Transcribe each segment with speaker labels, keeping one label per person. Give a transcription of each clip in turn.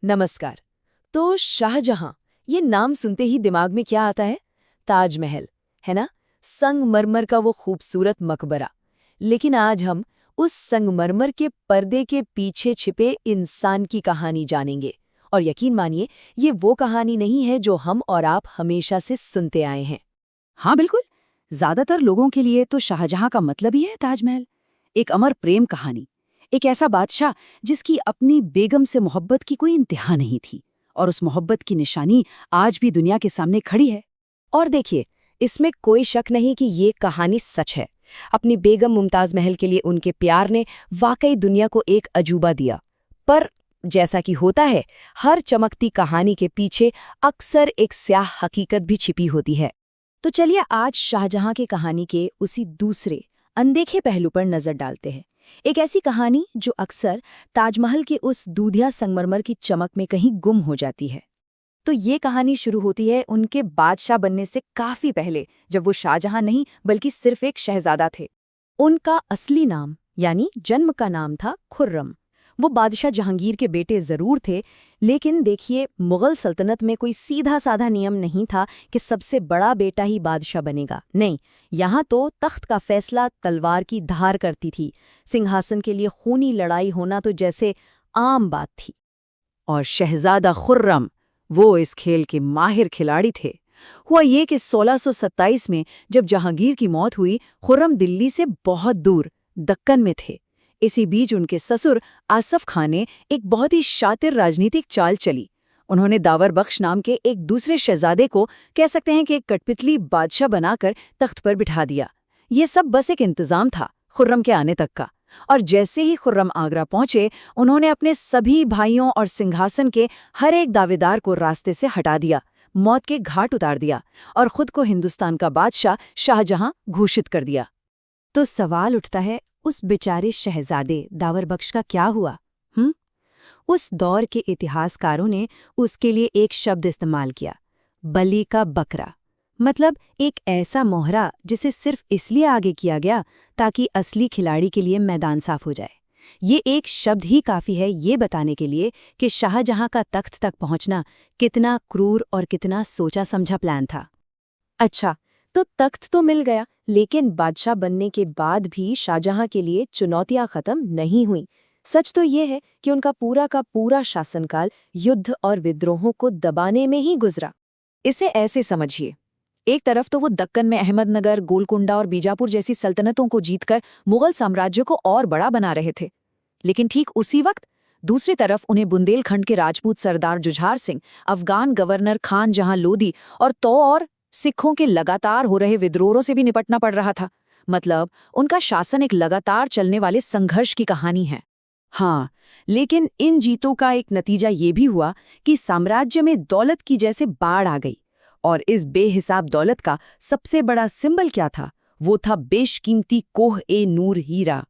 Speaker 1: नमस्कार। तो शाहजहां, ये नाम सुनते ही दिमाग में क्या आता है? ताजमहल, है ना? संगमरमर का वो खूबसूरत मकबरा। लेकिन आज हम उस संगमरमर के पर्दे के पीछे छिपे इंसान की कहानी जानेंगे। और यकीन मानिए, ये वो कहानी नहीं है जो हम और आप हमेशा से सुनते आए हैं।
Speaker 2: हाँ बिल्कुल। ज्यादातर लोगों के लिए तो शाहजहां का मतलब ही है ताजमहल। एक अमर प्रेम कहानी। एक ऐसा बादशाह जिसकी अपनी बेगम से मोहब्बत की कोई इंतहा नहीं थी, और उस मोहब्बत की निशानी आज भी दुनिया के सामने खड़ी है।
Speaker 1: और देखिए, इसमें कोई शक नहीं कि ये कहानी सच है। अपनी बेगम मुमताज महल के लिए उनके प्यार ने वाकई दुनिया को एक अजूबा दिया। पर जैसा कि होता है, हर चमकती कहानी के पीछे अक्सर एक स्याह हकीकत भी छिपी होती है। तो चलिए आज शाहजहां की कहानी के उसी दूसरे अनदेखे पहलू पर नजर डालते हैं। एक ऐसी कहानी जो अक्सर ताजमहल के उस दूधिया संगमरमर की चमक में कहीं गुम हो जाती है। तो ये कहानी शुरू होती है उनके बादशाह बनने से काफी पहले, जब वो शाहजहां नहीं बल्कि सिर्फ एक शहजादा थे। उनका असली नाम यानी जन्म का नाम था खुर्रम। वो बादशाह जहांगीर के बेटे जरूर थे, लेकिन देखिए, मुगल सल्तनत में कोई सीधा साधा नियम नहीं था कि सबसे बड़ा बेटा ही बादशाह बनेगा। नहीं, यहाँ तो तख्त का फैसला तलवार की धार करती थी। सिंहासन के लिए खूनी लड़ाई होना तो जैसे आम बात थी।
Speaker 2: और शहजादा खुर्रम, वो इस खेल के माहिर खिलाड़ी थे। हुआ ये कि 1627 में जब जहांगीर की मौत हुई, खुर्रम दिल्ली से बहुत दूर दक्कन में थे। इसी बीच उनके ससुर आसफ खान ने एक बहुत ही शातिर राजनीतिक चाल चली। उन्होंने दावर बख्श नाम के एक दूसरे शहजादे को, कह सकते हैं कि एक कठपुतली बादशाह बनाकर तख्त पर बिठा दिया। ये सब बस एक इंतजाम था खुर्रम के आने तक का। और जैसे ही खुर्रम आगरा पहुंचे, उन्होंने अपने सभी भाइयों और सिंहासन के हर एक दावेदार को रास्ते से हटा दिया, मौत के घाट उतार दिया और खुद को हिंदुस्तान का बादशाह शाहजहां घोषित कर दिया।
Speaker 1: तो सवाल उठता है, उस बेचारे शहजादे दावर बख्श का क्या हुआ? उस दौर के इतिहासकारों ने उसके लिए एक शब्द इस्तेमाल किया, बलि का बकरा। मतलब एक ऐसा मोहरा जिसे सिर्फ इसलिए आगे किया गया ताकि असली खिलाड़ी के लिए मैदान साफ हो जाए। ये एक शब्द ही काफी है ये बताने के लिए कि शाहजहां का तख्त तक पहुंचना कितना क्रूर और कितना सोचा समझा प्लान था। अच्छा, तो तख्त तो मिल गया, लेकिन बादशाह बनने के बाद भी शाहजहां के लिए चुनौतियां खत्म नहीं हुई। सच तो ये है कि उनका पूरा का पूरा शासनकाल युद्ध और विद्रोहों को दबाने में ही गुजरा। इसे ऐसे समझिए, एक तरफ तो वो दक्कन में अहमदनगर, गोलकुंडा और बीजापुर जैसी सल्तनतों को जीतकर मुगल साम्राज्य को और बड़ा बना रहे थे। लेकिन ठीक उसी वक्त दूसरी तरफ उन्हें बुंदेलखंड के राजपूत सरदार जुझार सिंह, अफगान गवर्नर खान जहां लोदी और सिखों के लगातार हो रहे विद्रोहों से भी निपटना पड़ रहा था। मतलब उनका शासन एक लगातार चलने वाले संघर्ष की कहानी है।
Speaker 2: हाँ, लेकिन इन जीतों का एक नतीजा ये भी हुआ कि साम्राज्य में दौलत की जैसे बाढ़ आ गई। और इस बेहिसाब दौलत का सबसे बड़ा सिंबल क्या था? वो था बेशकीमती कोह-ए-नूर हीरा।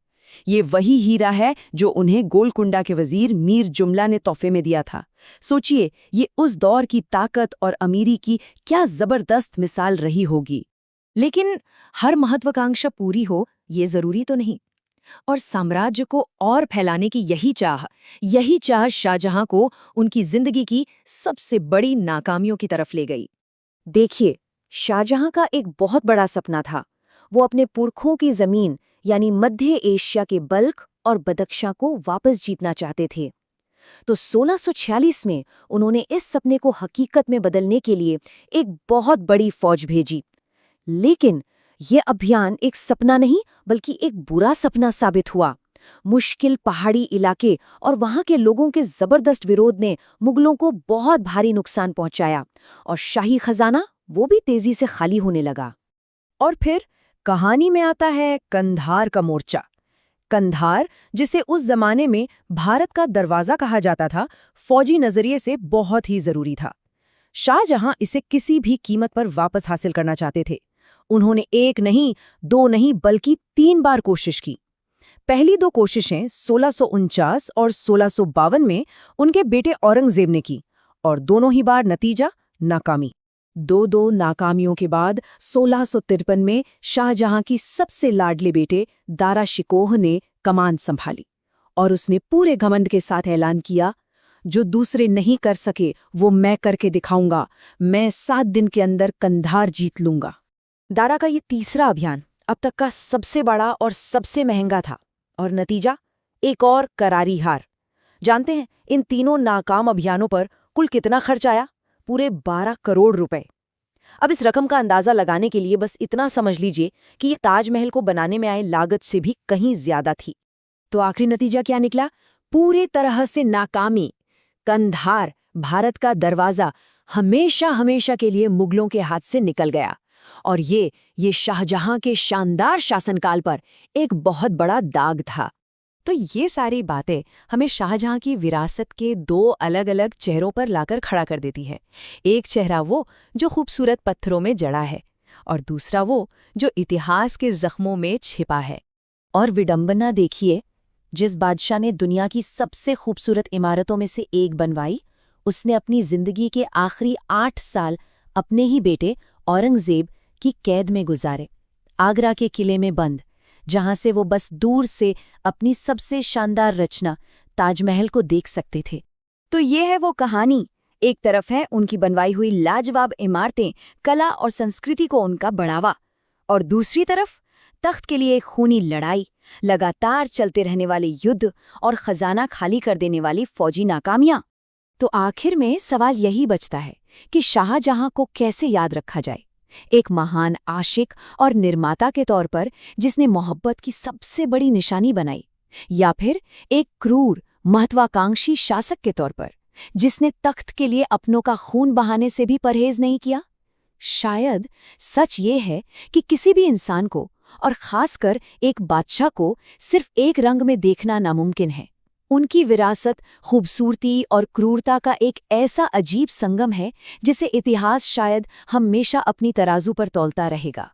Speaker 2: ये वही हीरा है जो उन्हें गोलकुंडा के वजीर मीर जुमला ने तोहफे में दिया था। सोचिए, ये उस दौर की ताकत और अमीरी की क्या जबरदस्त मिसाल रही होगी।
Speaker 1: लेकिन हर महत्वाकांक्षा पूरी हो, ये जरूरी तो नहीं। और साम्राज्य को और फैलाने की यही चाह शाहजहां को उनकी जिंदगी की सबसे बड़ी नाकामियों की तरफ ले गई। देखिए, शाहजहां का एक बहुत बड़ा सपना था। वो अपने पुरखों की जमीन यानी मध्य एशिया के बल्ख और बदख्शां को वापस जीतना चाहते थे। तो 1646 में उन्होंने इस सपने को हकीकत में बदलने के लिए एक बहुत बड़ी फौज भेजी। लेकिन ये अभियान एक सपना नहीं बल्कि एक बुरा सपना साबित हुआ। मुश्किल पहाड़ी इलाके और वहां के लोगों के जबरदस्त विरोध ने मुगलों को बहुत भारी नुकसान पहुंचाया और शाही खजाना वो भी तेजी से खाली होने लगा।
Speaker 2: और फिर कहानी में आता है कंधार का मोर्चा। कंधार, जिसे उस जमाने में भारत का दरवाजा कहा जाता था, फौजी नजरिए से बहुत ही जरूरी था। शाहजहां इसे किसी भी कीमत पर वापस हासिल करना चाहते थे। उन्होंने एक नहीं, दो नहीं बल्कि 3 बार कोशिश की। पहली 2 कोशिशें 1649 और 1652 में उनके बेटे औरंगजेब ने की, और दोनों ही बार नतीजा नाकामी। 2 नाकामियों के बाद 1653 में शाहजहां की सबसे लाडले बेटे दारा शिकोह ने कमान संभाली और उसने पूरे घमंड के साथ ऐलान किया, जो दूसरे नहीं कर सके वो मैं करके दिखाऊंगा। मैं 7 दिन के अंदर कंधार जीत लूंगा।
Speaker 1: दारा का ये तीसरा अभियान अब तक का सबसे बड़ा और सबसे महंगा था, और नतीजा एक और करारी हार। जानते हैं इन तीनों नाकाम अभियानों पर कुल कितना खर्च आया? पूरे 12 करोड़ रुपए। अब इस रकम का अंदाजा लगाने के लिए बस इतना समझ लीजिए कि ये ताजमहल को बनाने में आए लागत से भी कहीं ज्यादा थी। तो आखिरी नतीजा क्या निकला? पूरी तरह से नाकामी। कंधार, भारत का दरवाजा, हमेशा हमेशा के लिए मुगलों के हाथ से निकल गया। और ये शाहजहां के शानदार शासनकाल पर एक बहुत बड़ा दाग था। तो ये सारी बातें हमें शाहजहां की विरासत के 2 अलग-अलग चेहरों पर लाकर खड़ा कर देती है। एक चेहरा वो जो खूबसूरत पत्थरों में जड़ा है, और दूसरा वो जो इतिहास के जख्मों में छिपा है। और विडंबना देखिए, जिस बादशाह ने दुनिया की सबसे खूबसूरत इमारतों में से एक बनवाई, उसने अपनी जिंदगी के आखिरी 8 साल अपने ही बेटे औरंगजेब की कैद में गुजारे, आगरा के किले में बंद, जहां से वो बस दूर से अपनी सबसे शानदार रचना ताजमहल को देख सकते थे। तो ये है वो कहानी। एक तरफ है उनकी बनवाई हुई लाजवाब इमारतें, कला और संस्कृति को उनका बढ़ावा, और दूसरी तरफ तख्त के लिए एक खूनी लड़ाई, लगातार चलते रहने वाले युद्ध और खजाना खाली कर देने वाली फौजी नाकामियां। तो आखिर में सवाल यही बचता है कि शाहजहां को कैसे याद रखा जाए? एक महान आशिक और निर्माता के तौर पर जिसने मोहब्बत की सबसे बड़ी निशानी बनाई, या फिर एक क्रूर महत्वाकांक्षी शासक के तौर पर जिसने तख्त के लिए अपनों का खून बहाने से भी परहेज नहीं किया? शायद सच ये है कि किसी भी इंसान को, और खासकर एक बादशाह को, सिर्फ एक रंग में देखना नामुमकिन है। उनकी विरासत खूबसूरती और क्रूरता का एक ऐसा अजीब संगम है जिसे इतिहास शायद हमेशा अपनी तराजू पर तौलता रहेगा।